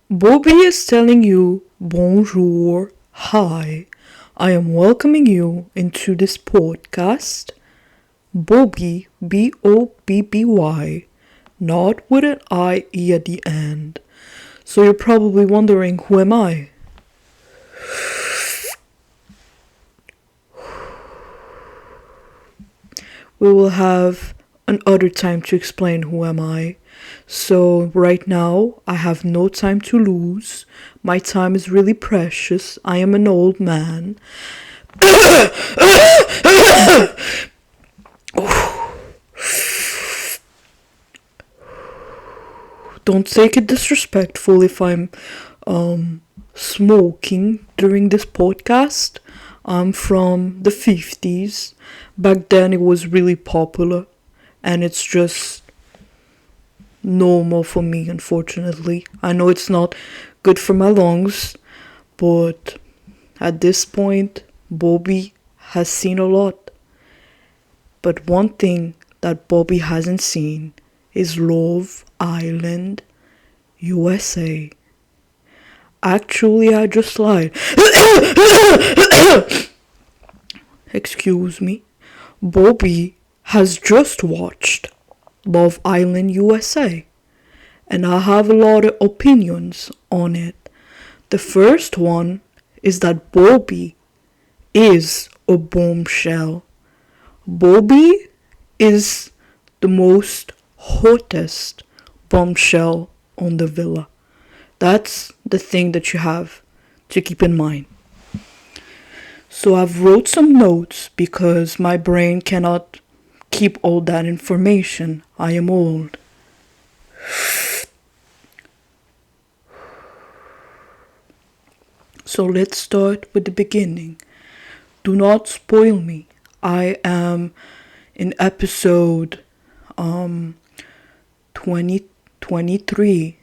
Bobby is telling you bonjour, hi. I am welcoming you into this podcast. Bobby, Bobby, not with an IE at the end. So you're probably wondering, who am I? We will have another time to explain who am I. So right now I have no time to lose. My time is really precious. I am an old man. Don't take it disrespectful if I'm smoking during this podcast. I'm from the 50s. Back then it was really popular, and it's just normal for me, unfortunately. I know it's not good for my lungs, but at this point, Bobby has seen a lot. But one thing that Bobby hasn't seen is Love Island, USA. Actually, I just lied. Excuse me. Bobby has just watched Love Island, USA, and I have a lot of opinions on it. The first one is that Bobby is a bombshell. Bobby is the most hottest bombshell on the villa. That's the thing that you have to keep in mind. So I've wrote some notes because my brain cannot keep all that information. I am old. So let's start with the beginning. Do not spoil me. I am in episode 23.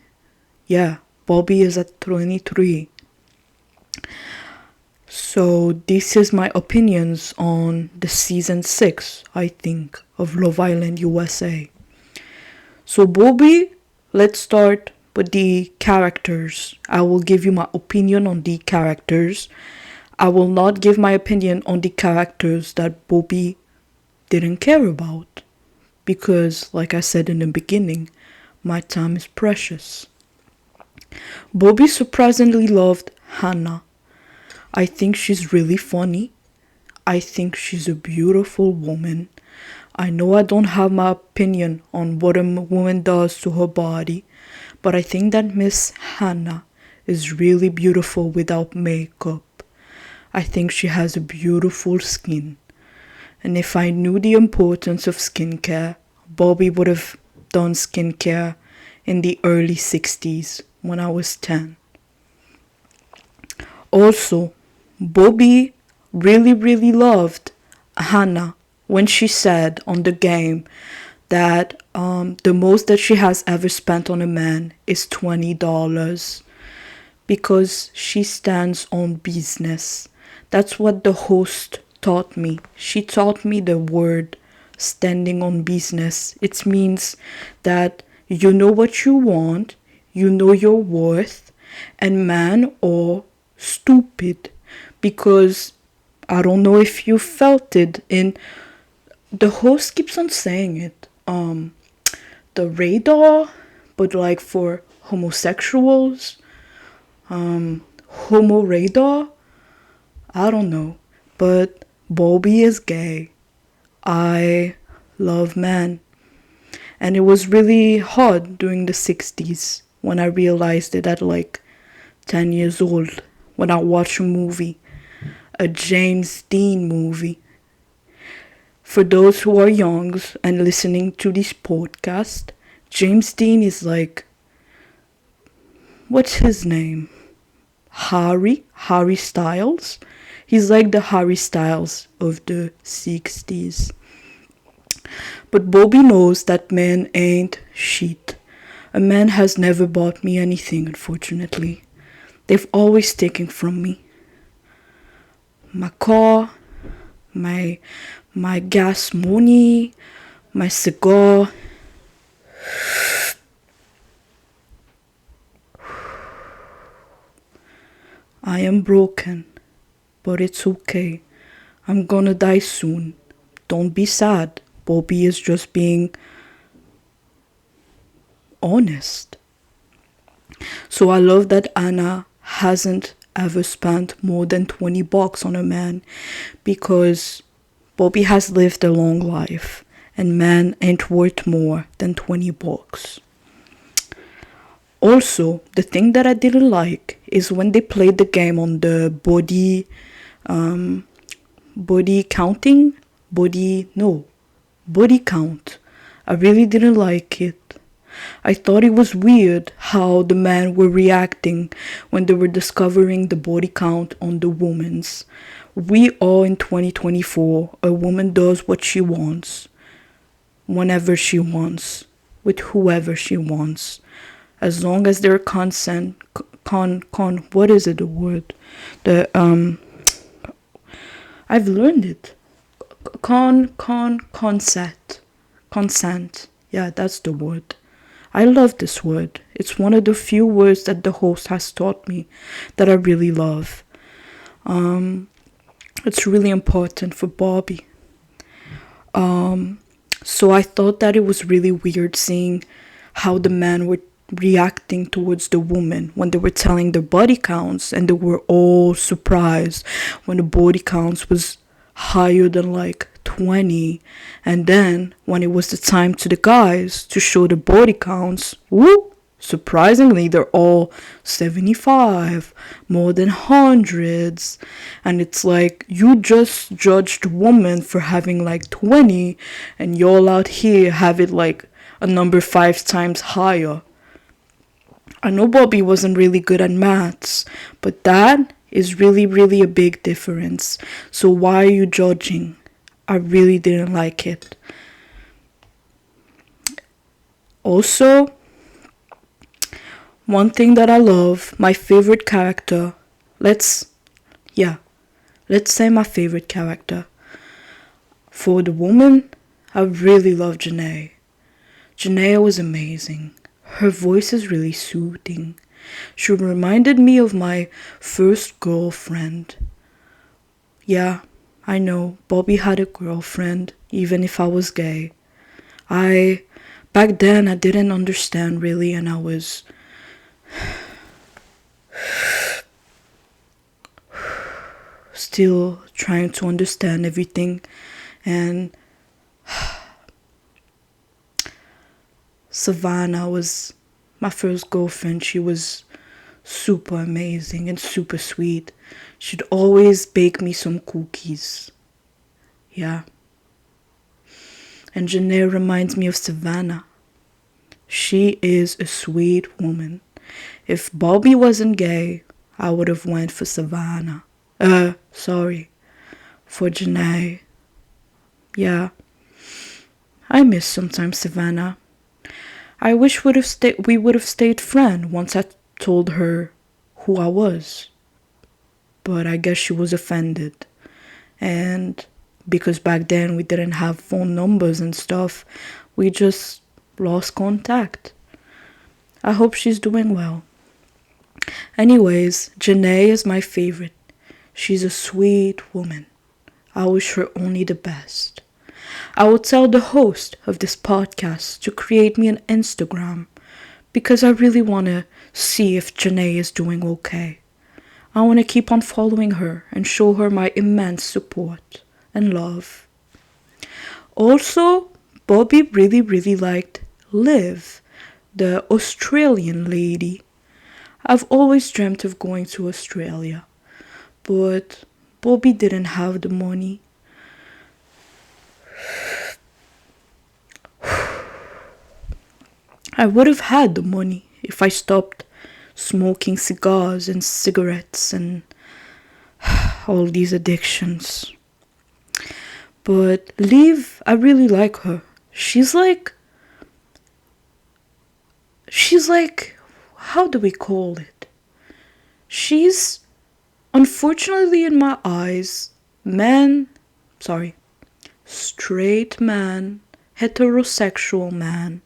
Yeah, Bobby is at 23. So this is my opinions on the season 6, I think, of Love Island USA. So Bobby, let's start with the characters. I will give you my opinion on the characters. I will not give my opinion on the characters that Bobby didn't care about. Because, like I said in the beginning, my time is precious. Bobby surprisingly loved Hannah. I think she's really funny. I think she's a beautiful woman. I know I don't have my opinion on what a woman does to her body, but I think that Miss Hannah is really beautiful without makeup. I think she has a beautiful skin. And if I knew the importance of skincare, Bobby would have done skincare in the early 60s when I was 10. Also, Bobby really loved Hannah when she said on the game that the most that she has ever spent on a man is $20 because she stands on business. That's what the host taught me. She taught me the word standing on business. It means that you know what you want, you know your worth, and men are stupid because I don't know if you felt it in the host keeps on saying it. The radar, but like for homosexuals, homo radar. I don't know, but Bobby is gay. I love men, and it was really hard during the 60s when I realized it at like 10 years old when I watched a movie, a James Dean movie. For those who are young and listening to this podcast, James Dean is like, what's his name? Harry Styles. He's like the Harry Styles of the 60s. But Bobby knows that men ain't shit. A man has never bought me anything, unfortunately. They've always taken from me. My car, my gas money, my cigar. I am broken, but it's okay. I'm gonna die soon. Don't be sad. Bobby is just being honest. So I love that Anna hasn't ever spent more than $20 on a man because Bobby has lived a long life and men ain't worth more than $20. Also, the thing that I didn't like is when they played the game on the body counting, body count. I really didn't like it. I thought it was weird how the men were reacting when they were discovering the body count on the women's. We are in 2024. A woman does what she wants, whenever she wants, with whoever she wants, as long as their consent, what is it, the word? The, I've learned it. Consent. Yeah, that's the word. I love this word. It's one of the few words that the host has taught me that I really love. It's really important for Bobby. So I thought that it was really weird seeing how the men were reacting towards the woman when they were telling their body counts, and they were all surprised when the body counts was higher than like 20. And then when it was the time to the guys to show the body counts, whoop, surprisingly they're all 75, more than hundreds. And it's like, you just judged women for having like 20, and y'all out here have it like a number 5 times higher. I know Bobby wasn't really good at maths, but that is really, really a big difference. So why are you judging? I really didn't like it. Also, one thing that I love, my favorite character, let's say my favorite character. For the woman, I really love Janae. Janae was amazing. Her voice is really soothing. She reminded me of my first girlfriend. Yeah, I know, Bobby had a girlfriend, even if I was gay. Back then, I didn't understand really, and I was still trying to understand everything. And Savannah was my first girlfriend. She was super amazing and super sweet. She'd always bake me some cookies. Yeah. And Janae reminds me of Savannah. She is a sweet woman. If Bobby wasn't gay, I would have went for Savannah. For Janae. Yeah. I miss sometimes Savannah. I wish we would have stayed friends once I told her who I was. But I guess she was offended. And because back then we didn't have phone numbers and stuff, we just lost contact. I hope she's doing well. Anyways, Janae is my favorite. She's a sweet woman. I wish her only the best. I will tell the host of this podcast to create me an Instagram because I really want to see if Janae is doing okay. I want to keep on following her and show her my immense support and love. Also, Bobby really, really liked Liv, the Australian lady. I've always dreamt of going to Australia, but Bobby didn't have the money. I would have had the money if I stopped smoking cigars and cigarettes and all these addictions. But Liv, I really like her. She's like, how do we call it? She's, unfortunately in my eyes, straight man, heterosexual man,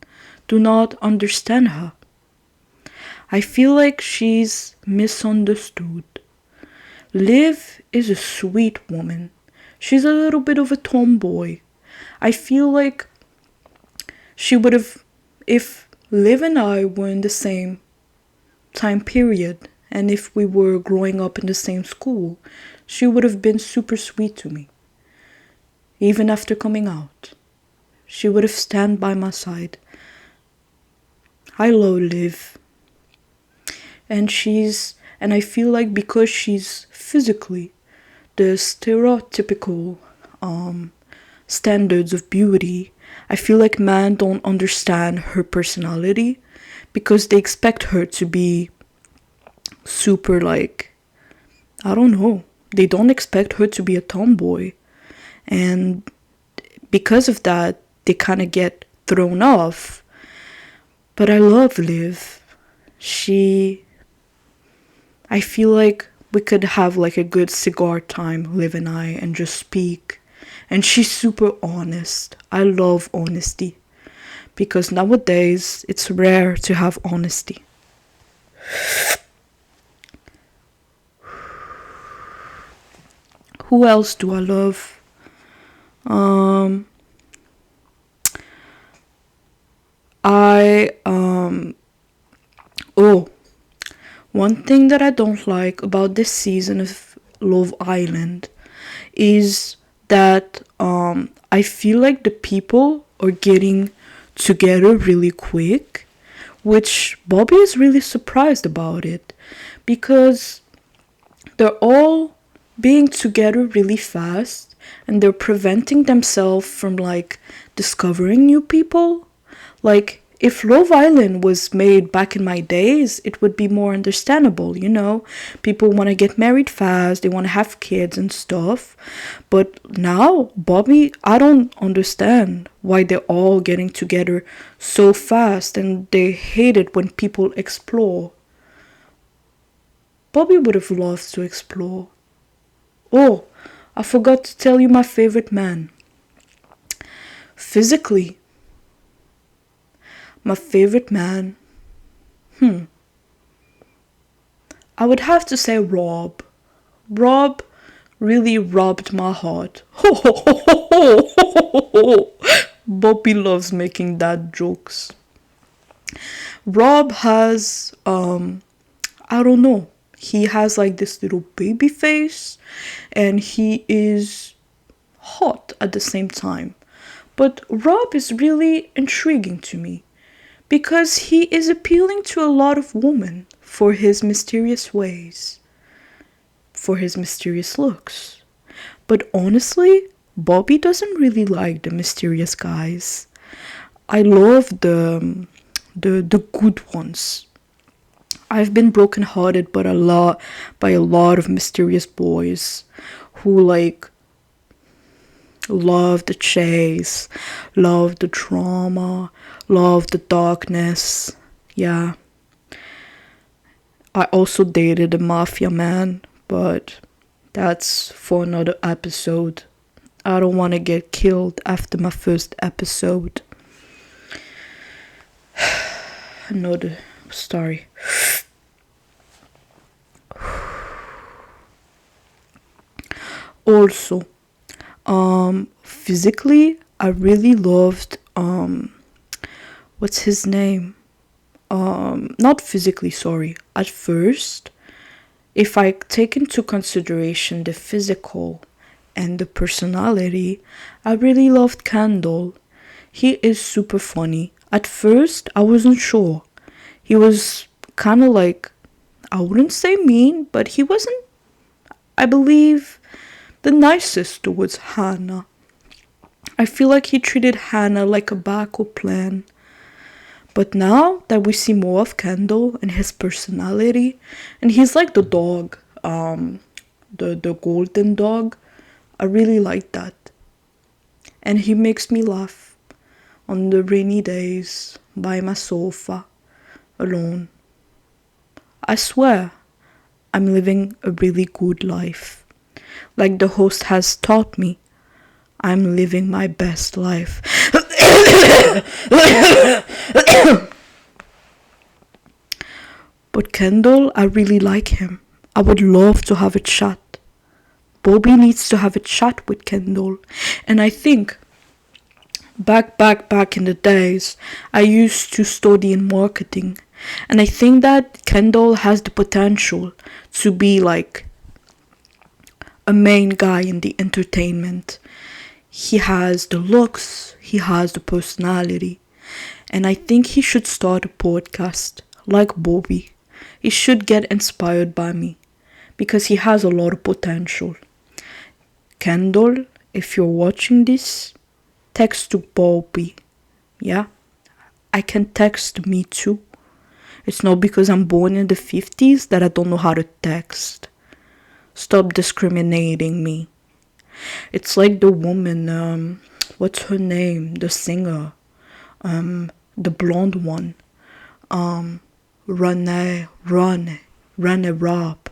do not understand her. I feel like she's misunderstood. Liv is a sweet woman. She's a little bit of a tomboy. I feel like she would have, if Liv and I were in the same time period, and if we were growing up in the same school, she would have been super sweet to me. Even after coming out, she would have stand by my side. I love Liv. And I feel like because she's physically the stereotypical standards of beauty, I feel like men don't understand her personality because they expect her to be super, like, I don't know. They don't expect her to be a tomboy. And because of that, they kind of get thrown off. But I love Liv. I feel like we could have like a good cigar time, Liv and I, and just speak. And she's super honest. I love honesty. Because nowadays, it's rare to have honesty. Who else do I love? Oh, one thing that I don't like about this season of Love Island is that I feel like the people are getting together really quick, which Bobby is really surprised about it because they're all being together really fast and they're preventing themselves from like discovering new people. Like, if Love Island was made back in my days, it would be more understandable, you know? People want to get married fast, they want to have kids and stuff. But now, Bobby, I don't understand why they're all getting together so fast and they hate it when people explore. Bobby would have loved to explore. Oh, I forgot to tell you my favorite man. Physically, my favorite man, I would have to say Rob. Rob really robbed my heart. Bobby loves making dad jokes. Rob has, I don't know, he has like this little baby face and he is hot at the same time. But Rob is really intriguing to me because he is appealing to a lot of women for his mysterious ways, for his mysterious looks. But honestly, Bobby doesn't really like the mysterious guys. I love the good ones. I've been brokenhearted by a lot of mysterious boys who like love the chase, love the drama, love the darkness. Yeah. I also dated a mafia man, but that's for another episode. I don't want to get killed after my first episode. Another story. Also, physically, I really loved, what's his name? Not physically, sorry. At first, if I take into consideration the physical and the personality, I really loved Kendall. He is super funny. At first, I wasn't sure. He was kind of like, I wouldn't say mean, but he wasn't, I believe, the nicest towards Hannah. I feel like he treated Hannah like a backup plan. But now that we see more of Kendall and his personality, and he's like the dog, the golden dog, I really like that. And he makes me laugh on the rainy days by my sofa, alone. I swear, I'm living a really good life. Like the host has taught me, I'm living my best life. But Kendall, I really like him. I would love to have a chat. Bobby needs to have a chat with Kendall. And I think back in the days, I used to study in marketing. And I think that Kendall has the potential to be like a main guy in the entertainment. He has the looks, he has the personality. And I think he should start a podcast like Bobby. He should get inspired by me because he has a lot of potential. Kendall, if you're watching this, text to Bobby. Yeah? I can text me too. It's not because I'm born in the 50s that I don't know how to text. Stop discriminating me. It's like the woman, what's her name? The singer. The blonde one. Renee Rapp.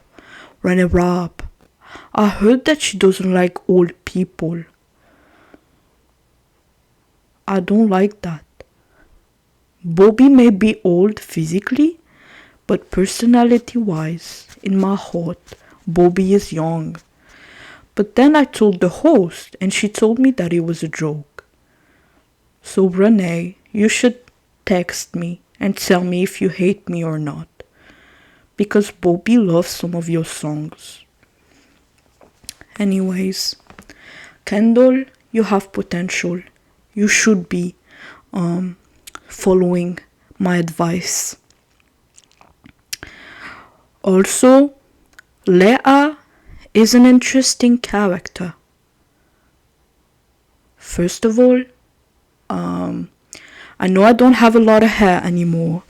I heard that she doesn't like old people. I don't like that. Bobby may be old physically, but personality-wise, in my heart, Bobby is young. But then I told the host, and she told me that it was a joke. So Renee, you should text me and tell me if you hate me or not. Because Bobby loves some of your songs. Anyways, Kendall, you have potential. You should be following my advice. Also, Leah is an interesting character. First of all, I know I don't have a lot of hair anymore.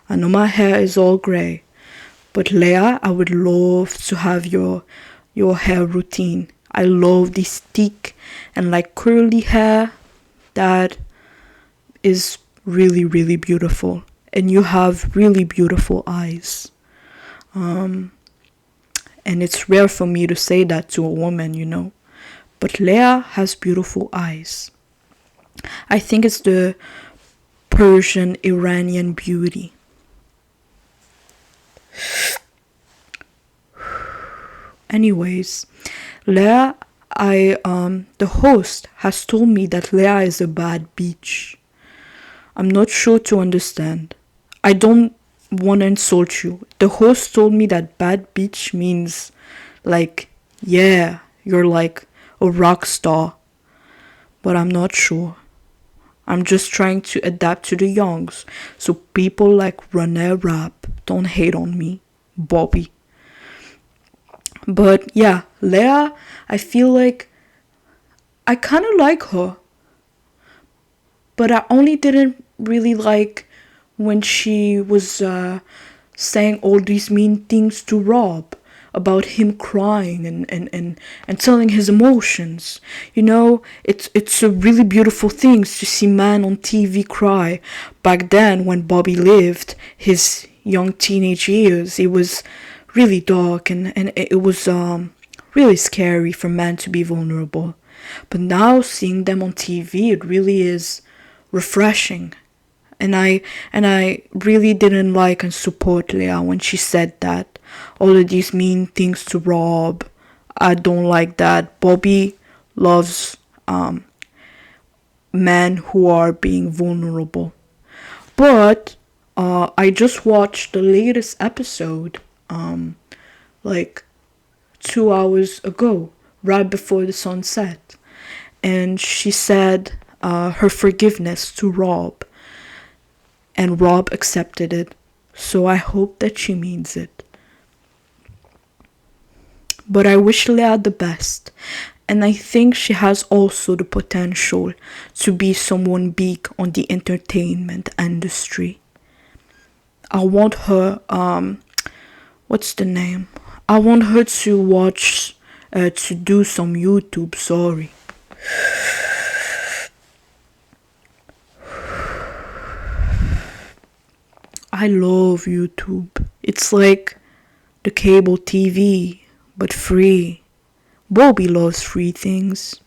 I know my hair is all gray. But Leah, I would love to have your hair routine. I love this thick and like curly hair that is really, really beautiful. And you have really beautiful eyes. And it's rare for me to say that to a woman, you know. But Leah has beautiful eyes. I think it's the Persian Iranian beauty. Anyways, Leah, the host has told me that Leah is a bad bitch. I'm not sure to understand. I don't want to insult you. The host told me that bad bitch means like, yeah, you're like a rock star. But I'm not sure. I'm just trying to adapt to the youngs so people like Renee Rapp don't hate on me, Bobby. But yeah, Leah, I feel like I kind of like her. But I only didn't really like when she was saying all these mean things to Rob about him crying and telling his emotions. You know, it's a really beautiful thing to see man on TV cry. Back then, when Bobby lived his young teenage years, it was really dark and it was really scary for men to be vulnerable. But now seeing them on TV, it really is refreshing. And I really didn't like and support Leah when she said that. All of these mean things to Rob. I don't like that. Bobby loves men who are being vulnerable. But I just watched the latest episode like 2 hours ago, right before the sun set. And she said her forgiveness to Rob. And Rob accepted it. So I hope that she means it. But I wish Leah the best. And I think she has also the potential to be someone big on the entertainment industry. I want her, what's the name? I want her to watch, to do some YouTube, sorry. I love YouTube. It's like the cable TV, but free. Bobby loves free things.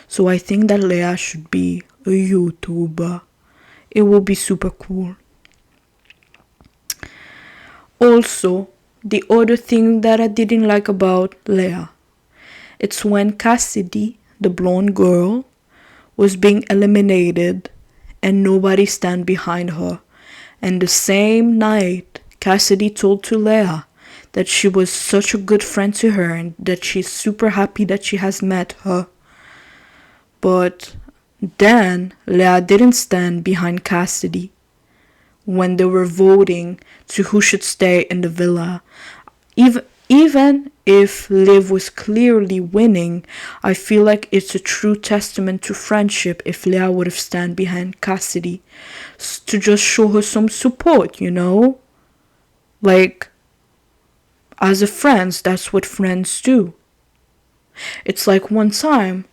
So I think that Leah should be a YouTuber. It will be super cool. Also, the other thing that I didn't like about Leah, it's when Cassidy, the blonde girl, was being eliminated and nobody stand behind her. And the same night, Cassidy told to Leah that she was such a good friend to her and that she's super happy that she has met her. But then Leah didn't stand behind Cassidy when they were voting to who should stay in the villa. Even if Liv was clearly winning, I feel like it's a true testament to friendship if Leah would have stand behind Cassidy to just show her some support, you know? Like, as a friends, that's what friends do. It's like one time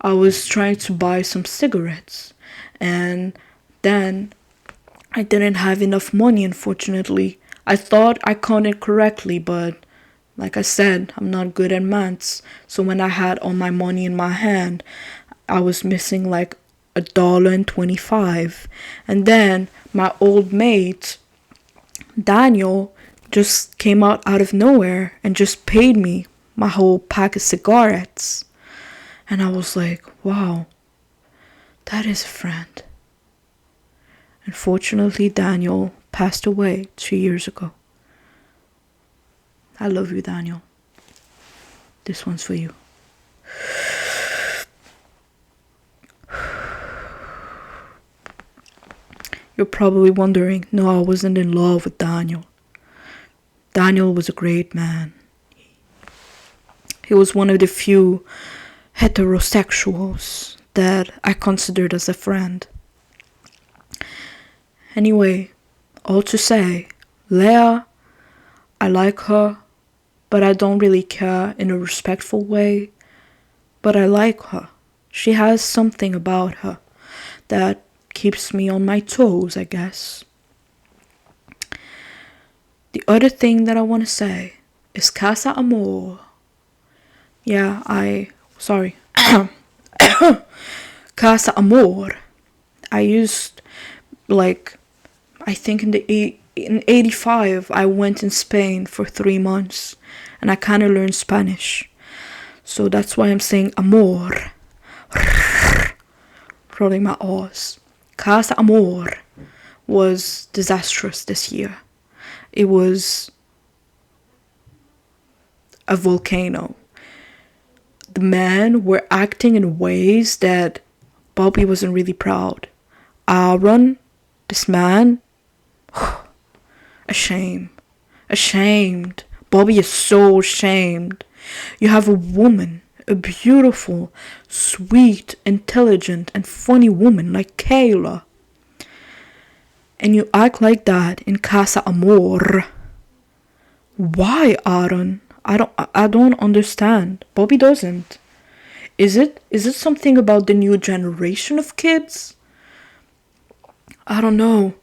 I was trying to buy some cigarettes and then I didn't have enough money, unfortunately. I thought I counted correctly, but like I said, I'm not good at maths. So when I had all my money in my hand, I was missing like $1.25. And then my old mate, Daniel, just came out of nowhere and just paid me my whole pack of cigarettes. And I was like, wow, that is a friend. Unfortunately, Daniel passed away 2 years ago. I love you, Daniel. This one's for you. You're probably wondering, no, I wasn't in love with Daniel. Daniel was a great man. He was one of the few heterosexuals that I considered as a friend. Anyway, all to say, Leah, I like her, but I don't really care in a respectful way. But I like her. She has something about her that keeps me on my toes, I guess. The other thing that I want to say is Casa Amor. Yeah, sorry. Casa Amor. I used, I think in 85, I went in Spain for 3 months and I kind of learned Spanish. So that's why I'm saying amor. Rolling my R's. Casa Amor was disastrous this year. It was a volcano. The men were acting in ways that Bobby wasn't really proud. Aaron, this man, ashamed. Bobby is so ashamed. You have a woman, a beautiful, sweet, intelligent, and funny woman like Kayla. And you act like that in Casa Amor. Why, Aaron? I don't understand. Bobby doesn't. Is it something about the new generation of kids? I don't know.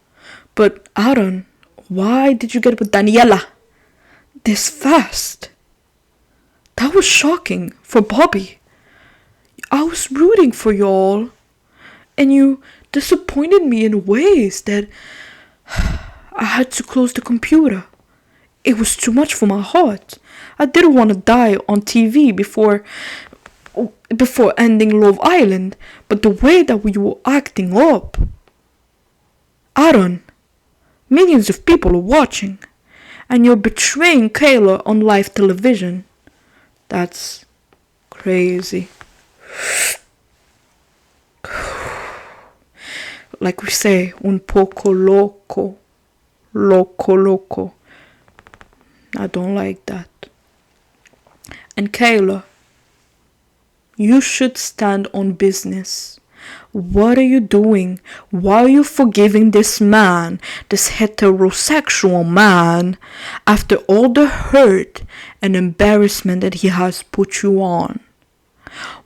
But Aaron, why did you get with Daniela this fast? That was shocking for Bobby. I was rooting for y'all, and you disappointed me in ways that I had to close the computer. It was too much for my heart. I didn't want to die on TV before ending Love Island, but the way that we were acting up. Aaron, millions of people are watching, and you're betraying Kayla on live television. That's crazy. Like we say, un poco loco. Loco. I don't like that. And Kayla, you should stand on business. What are you doing? Why are you forgiving this man, this heterosexual man, after all the hurt and embarrassment that he has put you on?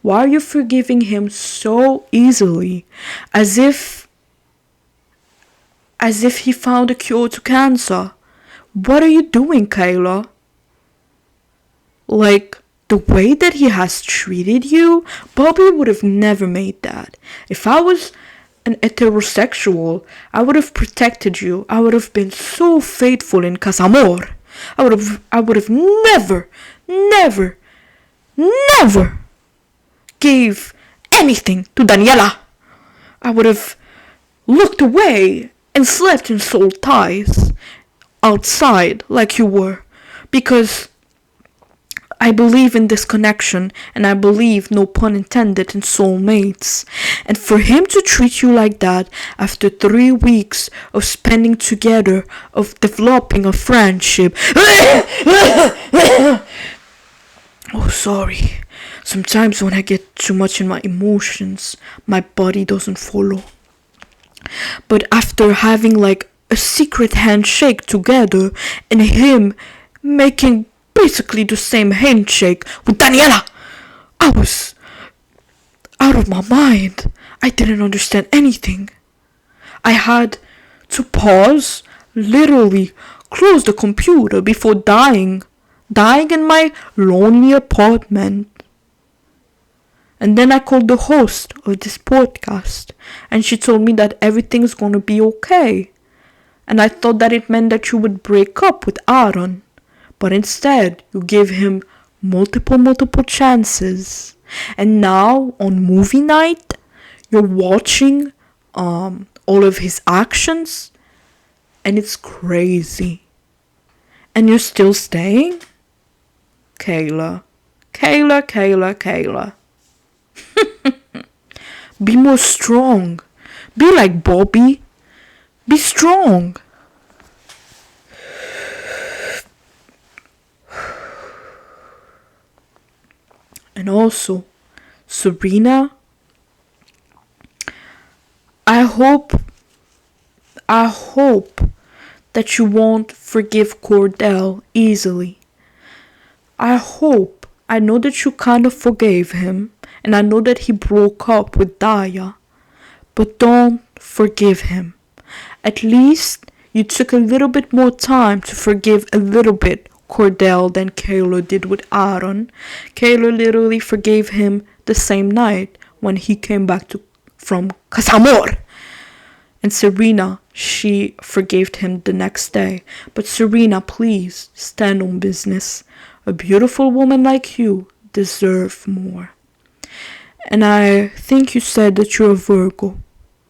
Why are you forgiving him so easily, as if he found a cure to cancer? What are you doing, Kayla? Like, the way that he has treated you, Bobby would have never made that. If I was an heterosexual, I would have protected you. I would have been so faithful in Casamor. I would have never, never gave anything to Daniela. I would have looked away and slept in soul ties outside like you were, because I believe in this connection, and I believe, no pun intended, in soulmates. And for him to treat you like that after 3 weeks of spending together, of developing a friendship. Oh, sorry. Sometimes when I get too much in my emotions, my body doesn't follow. But after having like a secret handshake together, and him making basically the same handshake with Daniela, I was out of my mind. I didn't understand anything. I had to pause, literally close the computer before dying in my lonely apartment. And then I called the host of this podcast, and she told me that everything's gonna be okay. And I thought that it meant that you would break up with Aaron. But instead, you gave him multiple chances. And now, on movie night, you're watching all of his actions, and it's crazy. And you're still staying? Kayla. Be more strong. Be like Bobby. Be strong. And also, Serena, I hope that you won't forgive Cordell easily. I know that you kind of forgave him, and I know that he broke up with Daya, but don't forgive him. At least you took a little bit more time to forgive a little bit Cordell than Kayla did with Aaron. Kayla literally forgave him the same night when he came back from Casamor. And Serena, she forgave him the next day. But Serena, please stand on business. A beautiful woman like you deserves more. And I think you said that you're a Virgo.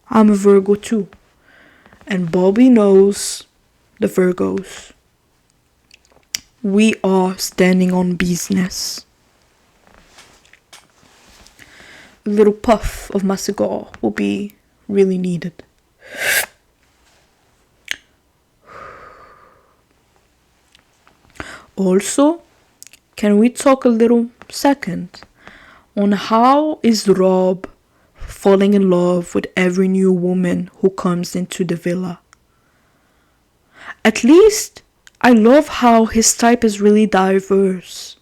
I'm a Virgo too. And Bobby knows the Virgos. We are standing on business. A little puff of my cigar will be really needed. Also, can we talk a little second on how is Rob falling in love with every new woman who comes into the villa? At least I love how his type is really diverse.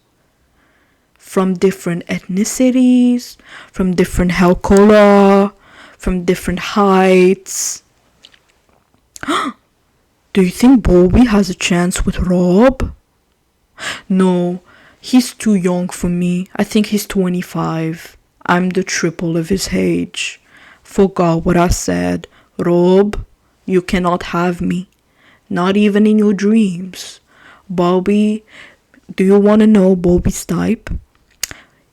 From different ethnicities, from different hair color, from different heights. Do you think Bobby has a chance with Rob? No, he's too young for me. I think he's 25. I'm the triple of his age. Forgot what I said. Rob, you cannot have me. Not even in your dreams. Bobby, do you want to know Bobby's type?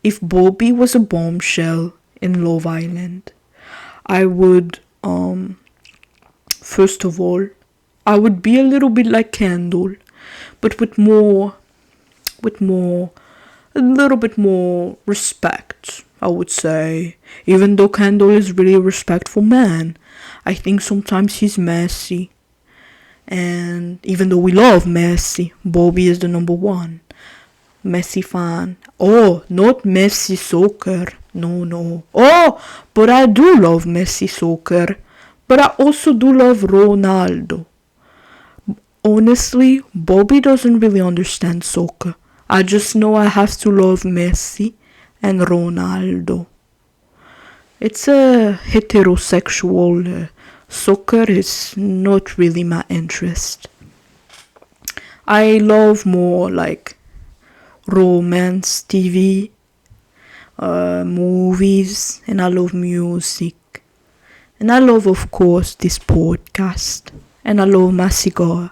If Bobby was a bombshell in Love Island, I would, first of all, I would be a little bit like Kendall, but with a little bit more respect, I would say. Even though Kendall is really a respectful man, I think sometimes he's messy. And even though we love Messi, Bobby is the number one Messi fan. Oh, not Messi soccer. No. Oh, but I do love Messi soccer. But I also do love Ronaldo. Honestly, Bobby doesn't really understand soccer. I just know I have to love Messi and Ronaldo. It's a heterosexual soccer is not really my interest. I love more like romance TV, movies, and I love music. And I love, of course, this podcast. And I love my cigar.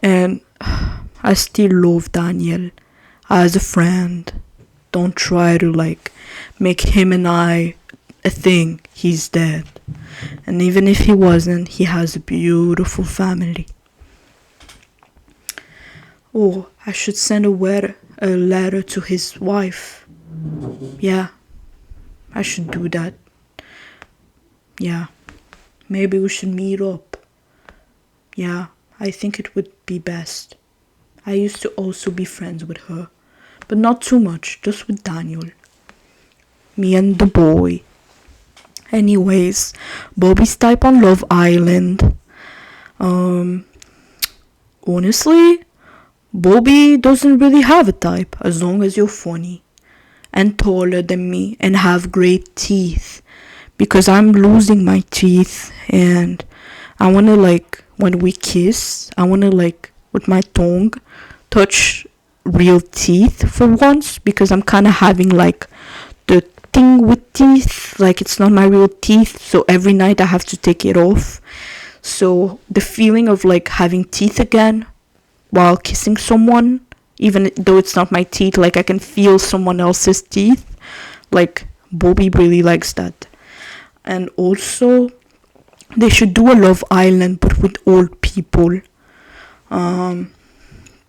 And I still love Daniel as a friend. Don't try to make him and I a thing. He's dead. And even if he wasn't, he has a beautiful family. Oh, I should send a letter to his wife. Yeah, I should do that. Yeah, maybe we should meet up. Yeah, I think it would be best. I used to also be friends with her, but not too much, just with Daniel. Me and the boy. Anyways, Bobby's type on Love Island. Honestly, Bobby doesn't really have a type as long as you're funny and taller than me and have great teeth, because I'm losing my teeth and I want to when we kiss, I want to with my tongue touch real teeth for once, because I'm kind of having the thing with teeth, it's not my real teeth, so every night I have to take it off. So the feeling of having teeth again while kissing someone, even though it's not my teeth, I can feel someone else's teeth, Bobby really likes that. And also they should do a Love Island but with old people,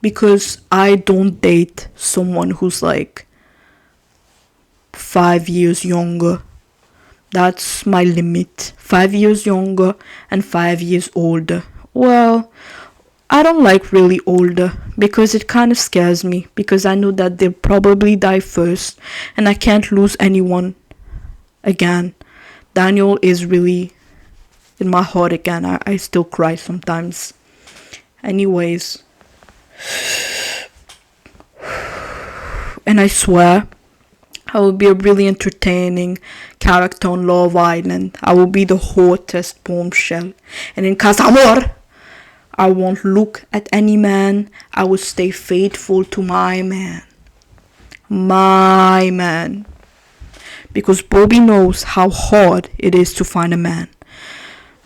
because I don't date someone who's 5 years younger. That's my limit. 5 years younger and 5 years older. Well, I don't like really older, because it kind of scares me, because I know that they'll probably die first and I can't lose anyone again. Daniel is really in my heart again. I still cry sometimes. Anyways, and I swear I will be a really entertaining character on Love Island. I will be the hottest bombshell. And in Casamor, I won't look at any man. I will stay faithful to my man. My man. Because Bobby knows how hard it is to find a man.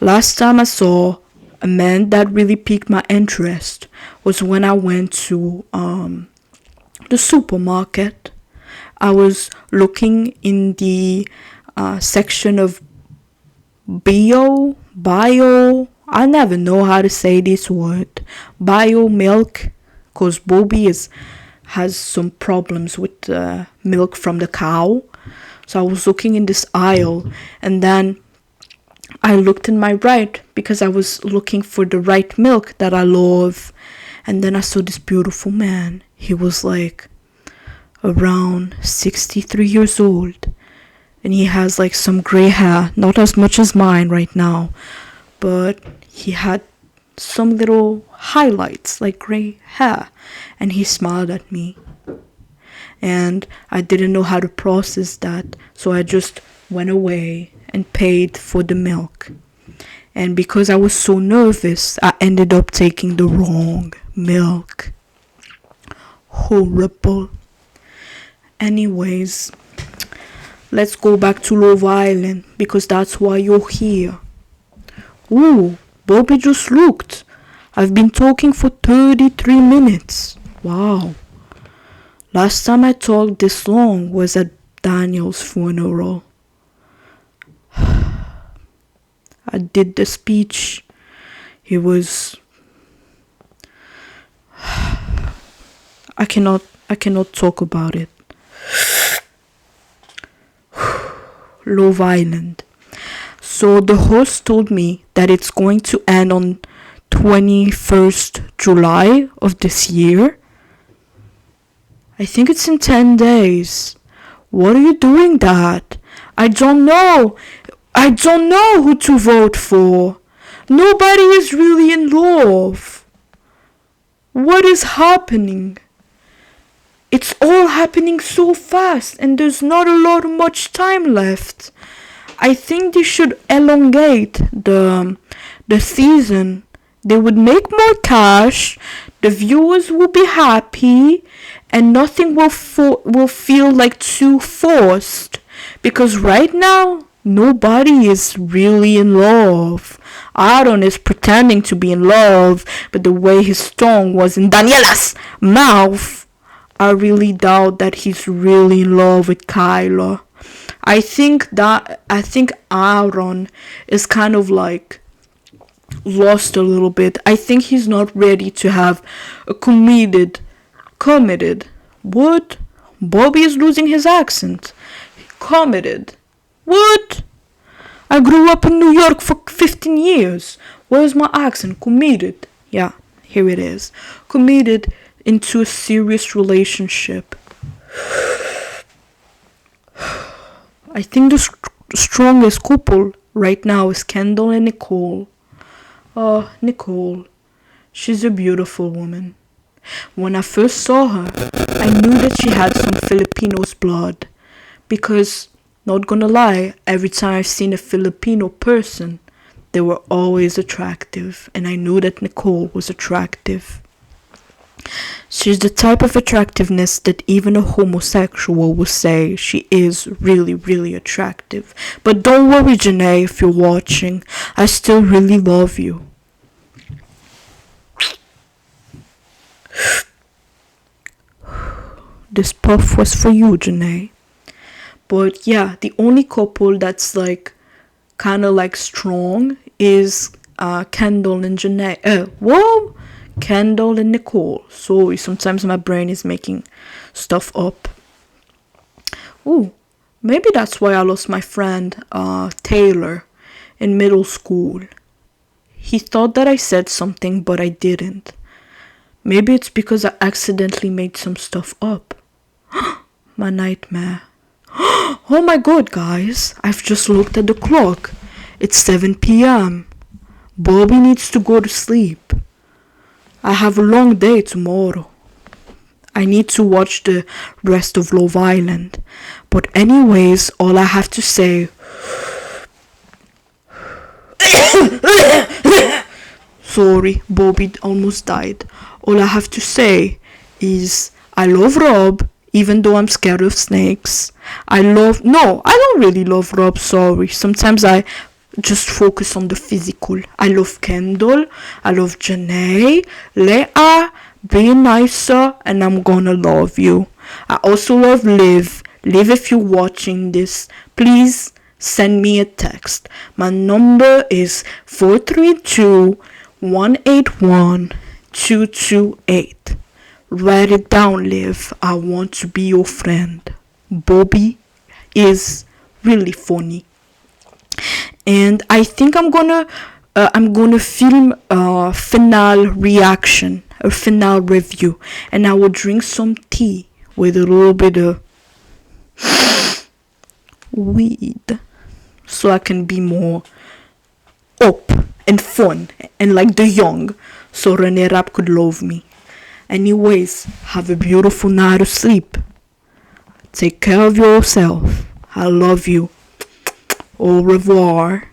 Last time I saw a man that really piqued my interest was when I went to the supermarket. I was looking in the section of bio, I never know how to say this word, bio milk, because Bobby has some problems with milk from the cow. So I was looking in this aisle, and then I looked in my right, because I was looking for the right milk that I love. And then I saw this beautiful man. He was around 63 years old, and he has some gray hair, not as much as mine right now, but he had some little highlights gray hair, and he smiled at me, and I didn't know how to process that, so I just went away and paid for the milk. And because I was so nervous, I ended up taking the wrong milk. Horrible. Anyways, let's go back to Love Island, because that's why you're here. Ooh, Bobby just looked. I've been talking for 33 minutes. Wow. Last time I talked this long was at Daniel's funeral. I did the speech. It was... I cannot talk about it. Love Island. So the host told me that it's going to end on 21st July of this year. I think it's in 10 days. What are you doing that? I don't know who to vote for. Nobody is really in love. What is happening? It's all happening so fast, and there's not much time left. I think they should elongate the season. They would make more cash, the viewers will be happy, and nothing will feel too forced. Because right now, nobody is really in love. Aaron is pretending to be in love, but the way his tongue was in Daniela's mouth, I really doubt that he's really in love with Kyla. I think Aaron is kind of like lost a little bit. I think he's not ready to have a committed. What? Bobby is losing his accent. Committed. What? I grew up in New York for 15 years. Where's my accent? Committed. Yeah, here it is. Committed into a serious relationship. I think the strongest couple right now is Kendall and Nicole. Oh, Nicole. She's a beautiful woman. When I first saw her, I knew that she had some Filipino's blood. Because, not gonna lie, every time I've seen a Filipino person, they were always attractive. And I knew that Nicole was attractive. She's the type of attractiveness that even a homosexual will say she is really, really attractive. But don't worry, Janae, if you're watching. I still really love you. This puff was for you, Janae. But yeah, the only couple that's like kind of like strong is Kendall and Janae. Whoa! Kendall and Nicole. Sorry, sometimes my brain is making stuff up. Ooh, maybe that's why I lost my friend Taylor in middle school. He thought that I said something, but I didn't. Maybe it's because I accidentally made some stuff up. My nightmare. Oh my god, guys. I've just looked at the clock. It's 7 p.m. Bobby needs to go to sleep. I have a long day tomorrow. I need to watch the rest of Love Island. But anyways, all I have to say... Sorry, Bobby almost died. All I have to say is I love Rob, even though I'm scared of snakes. I don't really love Rob, sorry. Sometimes I just focus on the physical. I love Kendall, I love Janae, Leah, be nicer, and I'm gonna love you. I also love Liv. Liv, if you're watching this, please send me a text. My number is 432-181-228. Write it down, Liv. I want to be your friend. Bobby is really funny. And I think I'm gonna film a finale reaction, a finale review, and I will drink some tea with a little bit of weed, so I can be more up and fun and like the young, so René Rapp could love me. Anyways, have a beautiful night of sleep. Take care of yourself. I love you. Au revoir.